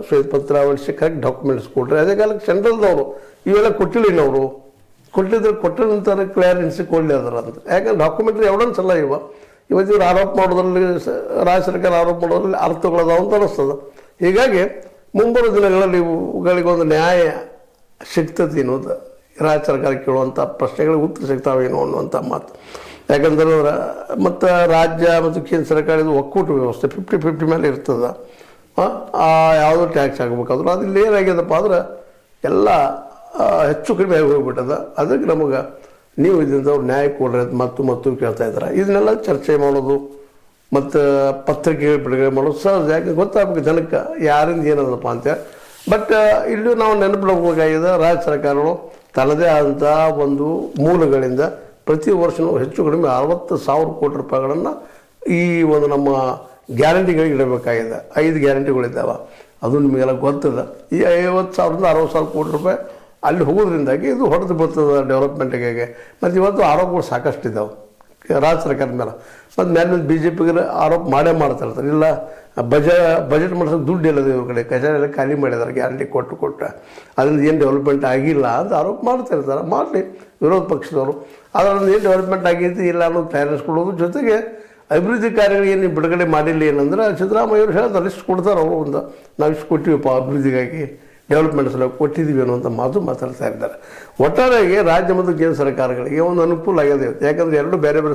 ಶ್ವೇತಪತ್ರ ಅವಶ್ಯ correct documents ಕೊಟ್ಟರೆ ಅದೇ ಕಾಲಕ್ಕೆ ಸೆಂಟ್ರಲ್ದವರು ಇವೆಲ್ಲ ಕೊಟ್ಟಿಲ್ಲ ಇನ್ನವರು ಕೊಟ್ಟಿದ್ದ ನಂತರ ಕ್ಲಿಯರೆನ್ಸ್ ಕೊಡಲಿ ಅದರ ಅಂತ ಯಾಕಂದ್ರೆ ಡಾಕ್ಯುಮೆಂಟ್ರಿ ಎವಿಡೆನ್ಸ್ ಎಲ್ಲ ಇವತ್ತು ಇವ್ರು ಆರೋಪ ಮಾಡೋದ್ರಲ್ಲಿ ರಾಜ್ಯ ಸರ್ಕಾರ ಆರೋಪ ಮಾಡೋದ್ರಲ್ಲಿ ಅರ್ಥಗಳದಾವ ಅಂತ ಅನ್ನಿಸ್ತದೆ. ಹೀಗಾಗಿ ಮುಂಬರುವ ದಿನಗಳಲ್ಲಿ ಇವುಗಳಿಗೊಂದು ನ್ಯಾಯ ಸಿಗ್ತದೆ ಅನ್ನೋದು ರಾಜ್ಯ ಸರ್ಕಾರ ಕೇಳುವಂಥ ಪ್ರಶ್ನೆಗಳಿಗೆ ಉತ್ತರ ಸಿಗ್ತಾವೇನೋ ಅನ್ನುವಂಥ ಮಾತು. ಯಾಕಂದ್ರೆ ಮತ್ತು ರಾಜ್ಯ ಮತ್ತು ಕೇಂದ್ರ ಸರ್ಕಾರದ ಒಕ್ಕೂಟ ವ್ಯವಸ್ಥೆ 50-50 ಮೇಲೆ ಇರ್ತದೆ. ಯಾವುದೋ ಟ್ಯಾಕ್ಸ್ ಆಗಬೇಕಾದ್ರೂ ಅದ್ರಲ್ಲಿ ಏನಾಗ್ಯದಪ್ಪ ಅಂದ್ರೆ ಎಲ್ಲ ಹೆಚ್ಚು ಕಡಿಮೆ ಆಗಿ ಹೋಗ್ಬಿಟ್ಟದ. ಅದಕ್ಕೆ ನಮಗೆ ನೀವು ಇದರಿಂದ ಅವ್ರು ನ್ಯಾಯ ಕೊಡ್ರಿ ಅಂತ ಮತ್ತು ಕೇಳ್ತಾ ಇದ್ದಾರೆ. ಇದನ್ನೆಲ್ಲ ಚರ್ಚೆ ಮಾಡೋದು ಮತ್ತು ಪತ್ರಿಕೆಗಳು ಬಿಡುಗಡೆ ಮಾಡೋದು ಸಹಜ. ಯಾಕೆ ಗೊತ್ತಾಗಬೇಕು ಜನಕ್ಕೆ ಯಾರಿಂದ ಏನದಪ್ಪ ಅಂತೇಳಿ. ಬಟ್ ಇಲ್ಲೂ ನಾವು ನೆನಪಿಡಬೇಕಾಗಿದೆ ರಾಜ್ಯ ಸರ್ಕಾರಗಳು ತನ್ನದೇ ಆದಂಥ ಒಂದು ಮೂಲಗಳಿಂದ ಪ್ರತಿ ವರ್ಷವೂ ಹೆಚ್ಚು ಕಡಿಮೆ 60,000 ಕೋಟಿ ರೂಪಾಯಿಗಳನ್ನು ಈ ಒಂದು ನಮ್ಮ ಗ್ಯಾರಂಟಿಗಳಿಗೆ ಇಡಬೇಕಾಗಿದೆ. 5 ಗ್ಯಾರಂಟಿಗಳಿದ್ದಾವೆ, ಅದು ನಿಮಗೆಲ್ಲ ಗೊತ್ತಿಲ್ಲ. ಈ 50,000ರಿಂದ 60,000 ಕೋಟಿ ರೂಪಾಯಿ ಅಲ್ಲಿ ಹೋಗೋದ್ರಿಂದಾಗಿ ಇದು ಹೊಡೆದು ಬರ್ತದೆ ಡೆವಲಪ್ಮೆಂಟಿಗೆ. ಮತ್ತು ಇವತ್ತು ಆರೋಪಗಳು ಸಾಕಷ್ಟು ಇದ್ದಾವೆ ರಾಜ್ಯ ಸರ್ಕಾರದ ಮೇಲೆ. ಮತ್ತು ಮೇಲೆ BJPಗೆ ಆರೋಪ ಮಾಡ್ತಾ ಇರ್ತಾರೆ, ಇಲ್ಲ ಬಜೆಟ್ ಮಾಡಿಸೋಕೆ ದುಡ್ಡು ಇಲ್ಲದೆ ಇವ್ರ ಕಡೆ ಖಜಾನೆ ಖಾಲಿ ಮಾಡಿದ್ದಾರೆ ಗ್ಯಾರಂಟಿ ಕೊಟ್ಟು ಅದರಿಂದ ಏನು ಡೆವಲಪ್ಮೆಂಟ್ ಆಗಿಲ್ಲ ಅಂತ ಆರೋಪ ಮಾಡ್ತಾ ಇರ್ತಾರೆ. ಮಾಡಲಿ ವಿರೋಧ ಪಕ್ಷದವರು. ಅದರಿಂದ ಏನು ಡೆವಲಪ್ಮೆಂಟ್ ಆಗೈತಿ ಇಲ್ಲ ಅನ್ನೋದು ತಯಾರಿಸ್ಕೊಳ್ಳೋದು ಜೊತೆಗೆ ಅಭಿವೃದ್ಧಿ ಕಾರ್ಯಗಳು ಏನು ಬಿಡುಗಡೆ ಮಾಡಿಲ್ಲ ಏನಂದ್ರೆ ಸಿದ್ದರಾಮಯ್ಯ ಅವರು ಹೇಳ್ತಾರೆ ಲಿಸ್ಟ್ ಕೊಡ್ತಾರೆ. ಅವರು ಒಂದು ನಾವು ಇಷ್ಟು ಕೊಟ್ಟಿವಪ್ಪ ಅಭಿವೃದ್ಧಿಗಾಗಿ ಡೆವಲಪ್ಮೆಂಟ್ಸ್ ಎಲ್ಲ ಕೊಟ್ಟಿದ್ದೀವಿ ಅನ್ನುವಂಥ ಮಾತಾಡ್ತಾ ಇದ್ದಾರೆ. ಒಟ್ಟಾರೆಯಾಗಿ ರಾಜ್ಯ ಮತ್ತು ಕೇಂದ್ರ ಸರ್ಕಾರಗಳಿಗೆ ಒಂದು ಅನುಕೂಲ ಆಗಿದೆ. ಯಾಕಂದರೆ ಎರಡು ಬೇರೆ ಬೇರೆ